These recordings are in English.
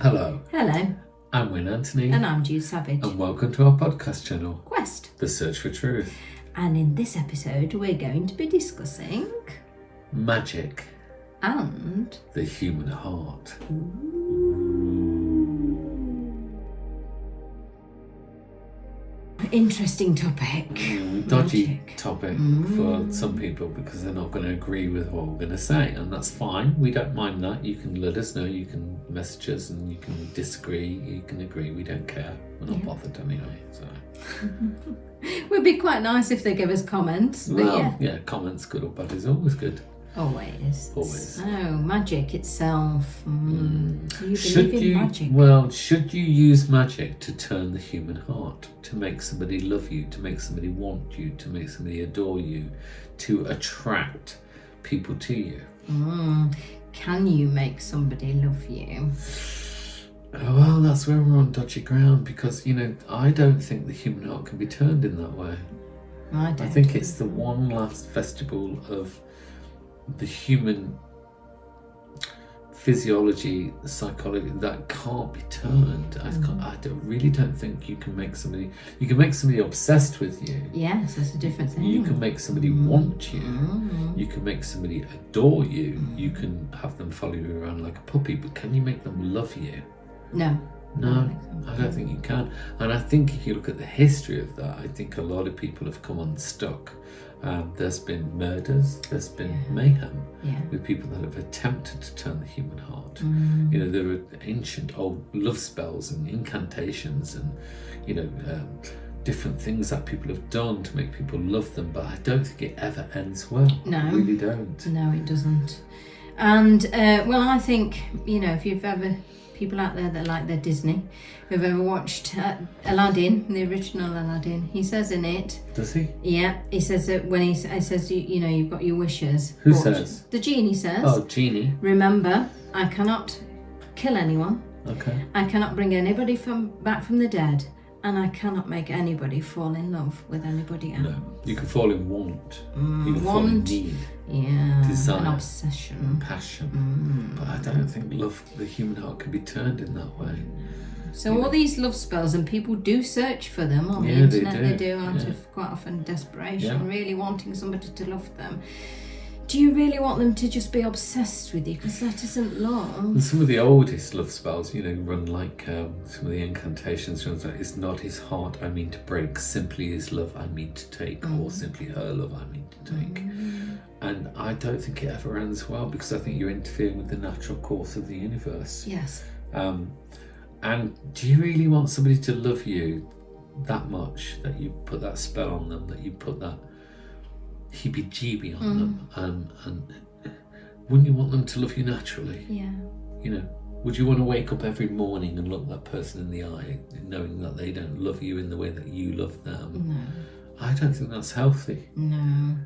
Hello, Hello, I'm Win Anthony, and I'm Jude Savage. and welcome to our podcast channel, Quest. The Search for Truth. And in this episode, we're going to be discussing Magic, and the human heart. interesting topic. Dodgy Magic. topic for some people because they're not going to agree with what we're going to say, and that's fine. We don't mind that. You can let us know, you can message us, and you can disagree, you can agree. We don't care. We're not bothered anyway. So It would be quite nice if they give us comments. But yeah, comments, good or bad, is always good. Always. Always. So, magic itself. Do you believe in magic? Well, should you use magic to turn the human heart, to make somebody love you, to make somebody want you, to make somebody adore you, to attract people to you? Can you make somebody love you? Well, that's where we're on dodgy ground because, I don't think the human heart can be turned in that way. I think it's the one last vestibule of the human physiology, psychology that can't be turned. I really don't think you can make somebody. You can make somebody obsessed with you. Yes, that's a different thing. You can make somebody want you. You can make somebody adore you. You can have them follow you around like a puppy. But can you make them love you? No. No, I don't think you can. And I think if you look at the history of that, I think a lot of people have come unstuck. There's been murders, there's been mayhem with people that have attempted to turn the human heart. There are ancient old love spells and incantations and, different things that people have done to make people love them, but I don't think it ever ends well. No. I really don't. No, it doesn't. And, I think, if you've ever... people out there that like their Disney, who've ever watched Aladdin, the original Aladdin, he says in it. Does he? Yeah, he says that when he says, you've got your wishes. Who says? The genie says. Oh, genie. Remember, I cannot kill anyone. Okay. I cannot bring anybody back from the dead, and I cannot make anybody fall in love with anybody else. No, you can fall in want. You can fall in Want. need. Yeah, desire, an obsession, passion. But I don't think love, the human heart, can be turned in that way. So all these love spells, and people do search for them on the internet. They do out of quite often desperation, really wanting somebody to love them. Do you really want them to just be obsessed with you? Because that isn't love. And some of the oldest love spells, run like some of the incantations. Runs like, it's not his heart I mean to break, simply his love I mean to take, or simply her love I mean to take. And I don't think it ever ends well because I think you're interfering with the natural course of the universe. Yes. And do you really want somebody to love you that much that you put that spell on them, that you put that heebie-jeebie on them? And wouldn't you want them to love you naturally? Yeah. Would you want to wake up every morning and look that person in the eye knowing that they don't love you in the way that you love them? No. I don't think that's healthy. No.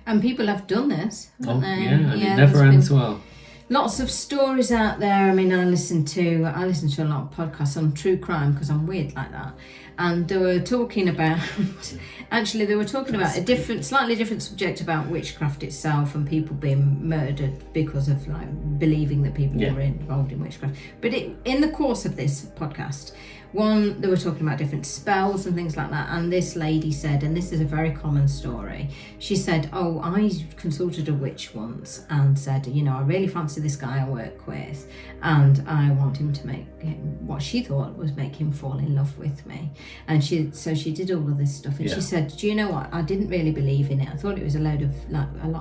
And people have done this, haven't they? And it never ends well. Lots of stories out there. I mean, I listen to a lot of podcasts on true crime because I'm weird like that. And they were talking about, a slightly different subject about witchcraft itself and people being murdered because of believing that people were involved in witchcraft. But in the course of this podcast, they were talking about different spells and things like that, and this lady said, and this is a very common story, she said, I consulted a witch once and said, I really fancy this guy I work with and I want him to make what she thought was make him fall in love with me. And she did all of this stuff, and she said, do you know what, I didn't really believe in it. I thought it was a lot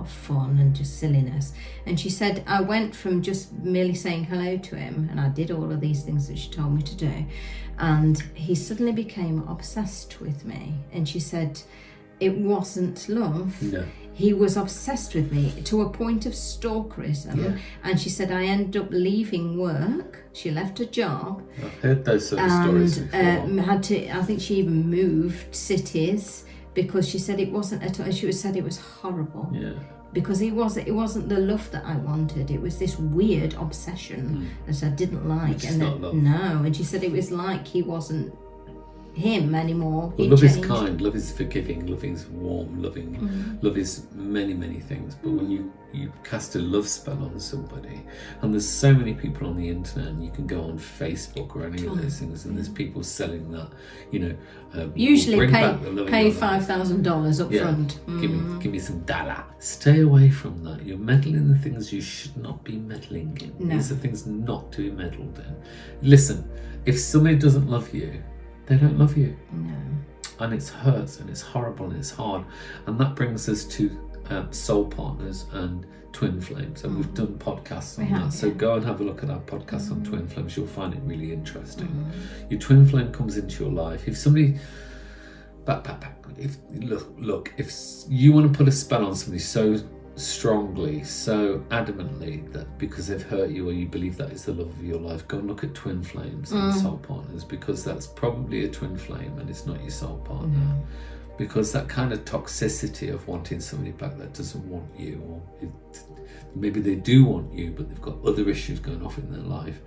of fun and just silliness. And she said, I went from just merely saying hello to him, and I did all of these things that she told me to do, and he suddenly became obsessed with me. And she said, it wasn't love. No. He was obsessed with me to a point of stalkerism. Yeah. And she said, I ended up leaving work. She left her job. I've heard those sort of stories before. I think she even moved cities because she said it wasn't at all. She said it was horrible. Yeah. Because it wasn't the love that I wanted. It was this weird obsession that I didn't like. Which is not love. No, and she said it was like he him anymore. Well, love is kind, love is forgiving, love is warm, love is many, many things. But when you cast a love spell on somebody, and there's so many people on the internet, and you can go on Facebook or any of those things, and there's people selling that, usually pay $5,000 up front. Give me some dollar. Stay away from that. You're meddling in the things you should not be meddling in. These are things not to be meddled in. Listen, if somebody doesn't love you, they don't love you. No. And it hurts and it's horrible and it's hard. And that brings us to soul partners and twin flames. And we've done podcasts on that. So go and have a look at our podcast on twin flames. You'll find it really interesting. Your twin flame comes into your life. If somebody... If you want to put a spell on somebody so strongly, so adamantly, that because they've hurt you or you believe that is the love of your life, go and look at twin flames and soul partners, because that's probably a twin flame and it's not your soul partner. Because that kind of toxicity of wanting somebody back that doesn't want you, or maybe they do want you but they've got other issues going off in their life,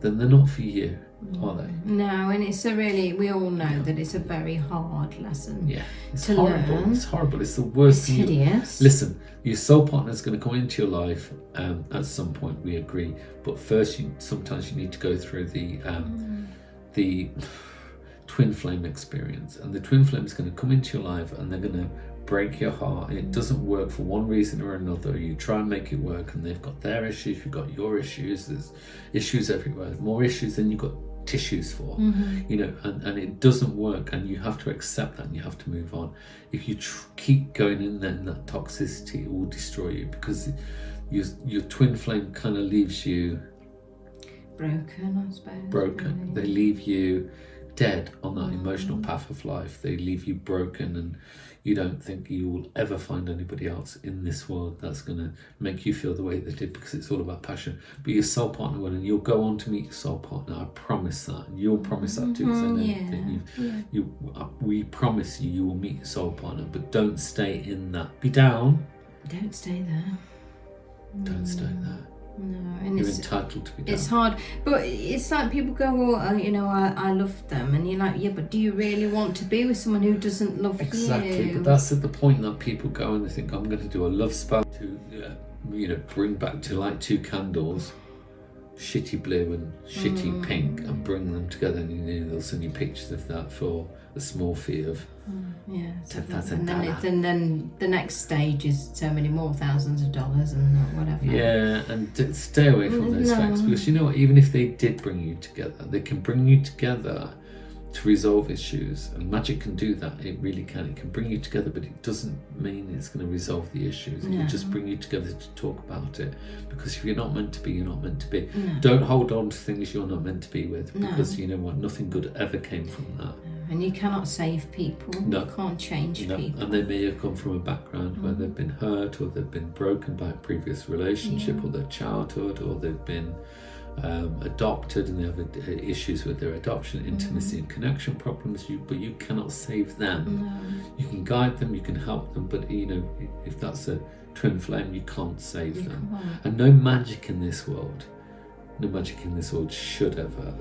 then they're not for you, are they? No, and it's we all know that it's a very hard lesson. Yeah, it's to horrible. learn. It's horrible. It's the worst thing. Hideous. Listen, your soul partner is going to come into your life at some point. We agree, but first, sometimes you need to go through the twin flame experience, and the twin flame is going to come into your life, and they're going to break your heart. It doesn't work for one reason or another. You try and make it work, and they've got their issues, you've got your issues. There's issues everywhere, more issues than you've got tissues for, and it doesn't work, and you have to accept that and you have to move on. If you keep going in there in that toxicity, it will destroy you, because your twin flame kind of leaves you broken, I suppose. Broken. They leave you dead on that emotional path of life. They leave you broken, and you don't think you will ever find anybody else in this world that's going to make you feel the way they did, because it's all about passion. But your soul partner will, and you'll go on to meet your soul partner. I promise that, and you'll promise that too, because I know that we promise you will meet your soul partner. But don't stay in that. Be down. Don't stay there. Don't stay there. No, and you're entitled to be down. It's hard, but it's like people go, well, I love them, and you're like, yeah, but do you really want to be with someone who doesn't love you? Exactly, but that's at the point that people go and they think, I'm going to do a love spell to, bring back to light two candles, shitty blue and shitty pink, and bring them together, and they'll send you pictures of that for a small fee of $10,000. And then the next stage is so many more thousands of dollars and whatever. Yeah, and stay away from those facts, because you know what, even if they did bring you together, they can bring you together to resolve issues, and magic can do that. It really can. It can bring you together, but it doesn't mean it's going to resolve the issues. It can just bring you together to talk about it, because if you're not meant to be, you're not meant to be. Don't hold on to things you're not meant to be with, because you know what, nothing good ever came from that. And you cannot save people. You can't change people. And they may have come from a background where they've been hurt, or they've been broken by a previous relationship, or their childhood, or they've been adopted and they have issues with their adoption, intimacy and connection problems. But you cannot save them. You can guide them, you can help them, but if that's a twin flame, you can't save them. And no magic in this world should ever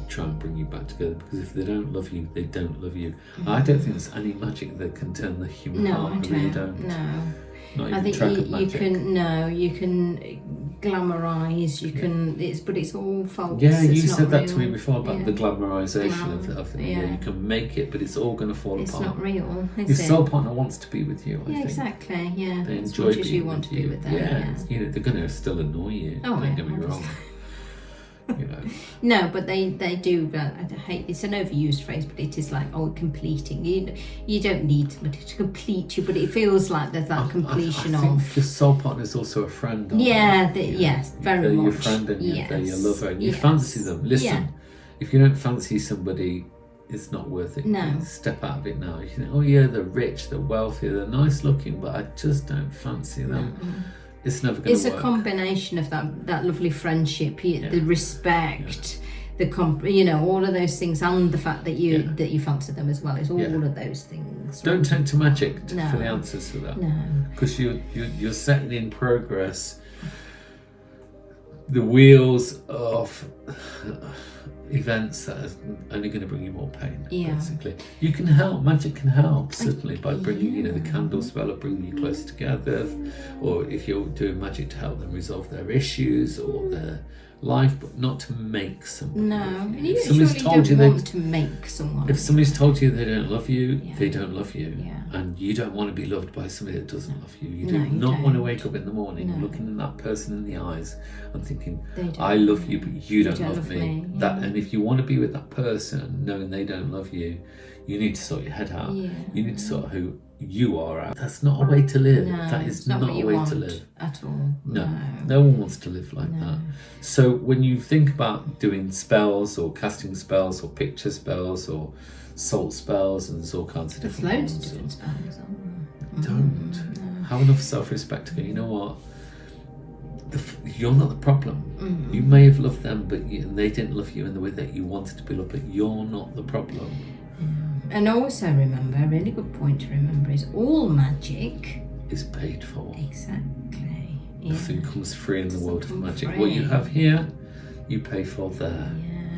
try and bring you back together, because if they don't love you, they don't love you. I don't think there's any magic that can turn the human heart. I really don't. No. Not even I think you can glamorize, but it's all false. Yeah, you it's said that real. to me before about the glamorization of you can make it, but it's all going to fall apart. It's not real, is Your it? soul partner wants to be with you, I think. Exactly, yeah. They as enjoy much as being you want to be with them. Yeah. They're going to still annoy you, don't get me wrong. No, but they do. I hate, it's an overused phrase, but it is like, completing. You don't need somebody to complete you, but it feels like there's that completion I think your soul partner is also a friend. Yes, very they're much. Your friend and they're your lover, and you fancy them. Listen, if you don't fancy somebody, it's not worth it. No. Step out of it now. You think, oh yeah, they're rich, they're wealthy, they're nice looking, but I just don't fancy them. No. It's never going to work. It's a combination of that lovely friendship, the respect, all of those things, and the fact that you fancy them as well. It's all of those things. Don't turn to magic for the answers to that. No, because you're setting in progress the wheels of events that are only going to bring you more pain. Basically, you can help. Magic can help, certainly, by bringing the candle spell or bringing you close together, or if you're doing magic to help them resolve their issues or their life, but not to make someone. No, you surely don't want to make someone. If somebody's told you they don't love you, they don't love you, and you don't want to be loved by somebody that doesn't love you. You do not want to wake up in the morning looking at that person in the eyes and thinking, "I love you, but you don't love me." That, and if you want to be with that person, knowing they don't love you, you need to sort your head out. You need to sort who you are out. That's not a way to live. That is not a way to live at all. No one wants to live like that. So when you think about doing spells or casting spells or picture spells or salt spells, and there's all kinds of different loads of different spells. Don't have enough self-respect to go, you know what, you're not the problem. You may have loved them, but they didn't love you in the way that you wanted to be loved, but you're not the problem. And also remember, a really good point to remember is all magic is paid for. Exactly. Nothing comes free in the world of magic. What you have here, you pay for there.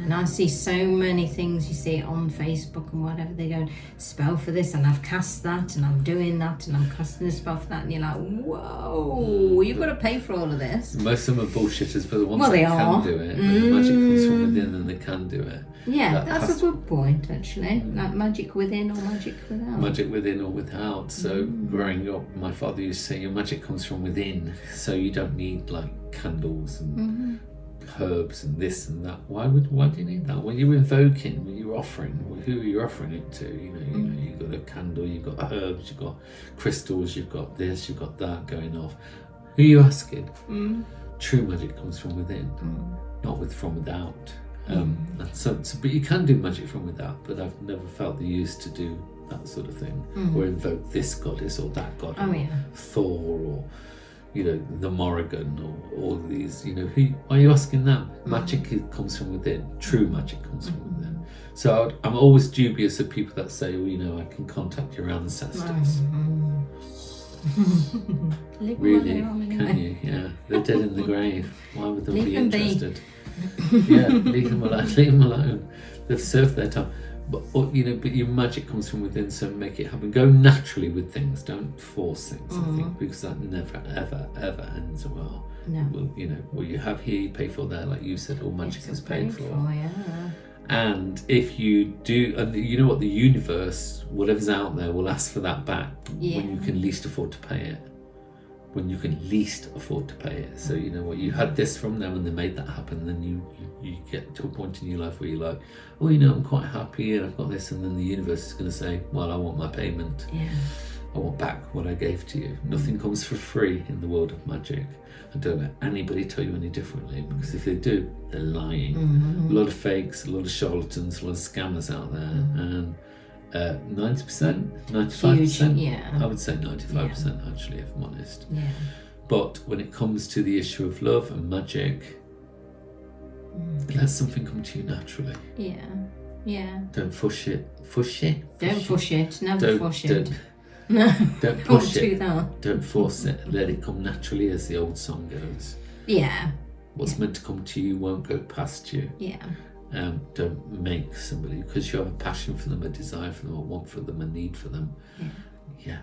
And I see so many things, you see on Facebook and whatever, they go, spell for this, and I've cast that, and I'm doing that, and I'm casting a spell for that, and you're like, whoa, you've got to pay for all of this. Most of them are bullshitters, but the ones that can do it, and the magic comes from within, and they can do it. Yeah, that's a good point, actually. Like magic within or magic without. Magic within or without. So growing up, my father used to say, your magic comes from within, so you don't need like candles and herbs and this and that. Why do you need that? When you're invoking, when you're offering, who are you offering it to? You've got a candle, you've got herbs, you've got crystals, you've got this, you've got that going off. Who are you asking? True magic comes from within, not from without. But you can do magic from without, but I've never felt the use to do that sort of thing, or invoke this goddess or that god, Thor, or the Morrigan, or all these. Why are you asking them? Magic comes from within. True magic comes from within. So I'm always dubious of people that say, I can contact your ancestors. Really? Can you? Yeah, they're dead in the grave. Why would they be interested? Leave them alone. Leave them alone. They've served their time. But your magic comes from within, so make it happen. Go naturally with things. Don't force things. I think, because that never, ever ends well. No. What you have here, you pay for there. Like you said, all magic is paid for. And if you do, and you know what, the universe, whatever's out there, will ask for that back when you can least afford to pay it. When you can least afford to pay it. So you know what, you had this from them and they made that happen, then you get to a point in your life where you're like, I'm quite happy and I've got this, and then the universe is going to say, well, I want my payment. I want back what I gave to you. Nothing comes for free in the world of magic. And don't let anybody tell you any differently, because if they do, they're lying. A lot of fakes, a lot of charlatans, a lot of scammers out there, and 90%, 95%. I would say 95% actually, if I'm honest. But when it comes to the issue of love and magic, let something come to you naturally. Don't push it. Don't push it. Never push it. No. Don't push it. Don't force it. Let it come naturally, as the old song goes. What's meant to come to you won't go past you. Don't make somebody, because you have a passion for them, a desire for them, a want for them, a need for them.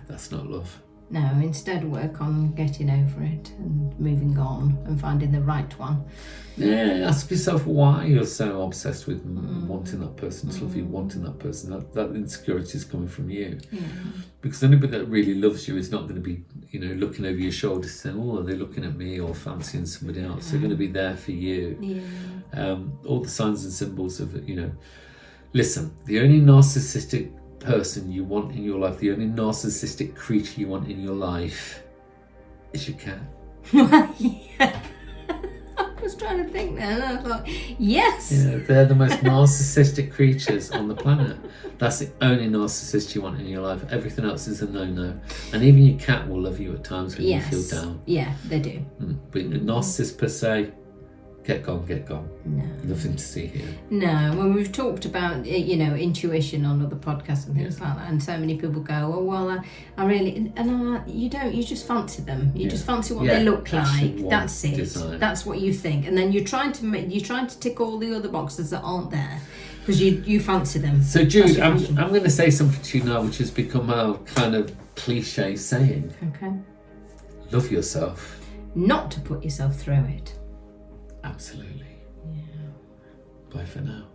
That's not love. No, instead work on getting over it and moving on and finding the right one. Ask yourself why you're so obsessed with wanting that person to love you, wanting that person. That insecurity is coming from you. Because anybody that really loves you is not going to be, looking over your shoulder saying, are they looking at me, or fancying somebody else. They're going to be there for you. All the signs and symbols of it, Listen, the only narcissistic person you want in your life, the only narcissistic creature you want in your life is your cat. I was trying to think there, and I thought, yes. They're the most narcissistic creatures on the planet. That's the only narcissist you want in your life. Everything else is a no-no. And even your cat will love you at times when you feel down. They do. But a narcissist per se, get gone. No. Nothing to see here. No, when we've talked about, intuition on other podcasts and things like that, and so many people go, oh, well, I really, and I'm like, you don't, you just fancy them. You just fancy what they look like. That's it. Design. That's what you think. And then you're trying to tick all the other boxes that aren't there because you fancy them. So, Jude, I'm going to say something to you now, which has become our kind of cliche saying. Okay. Love yourself. Not to put yourself through it. Absolutely. Yeah. Bye for now.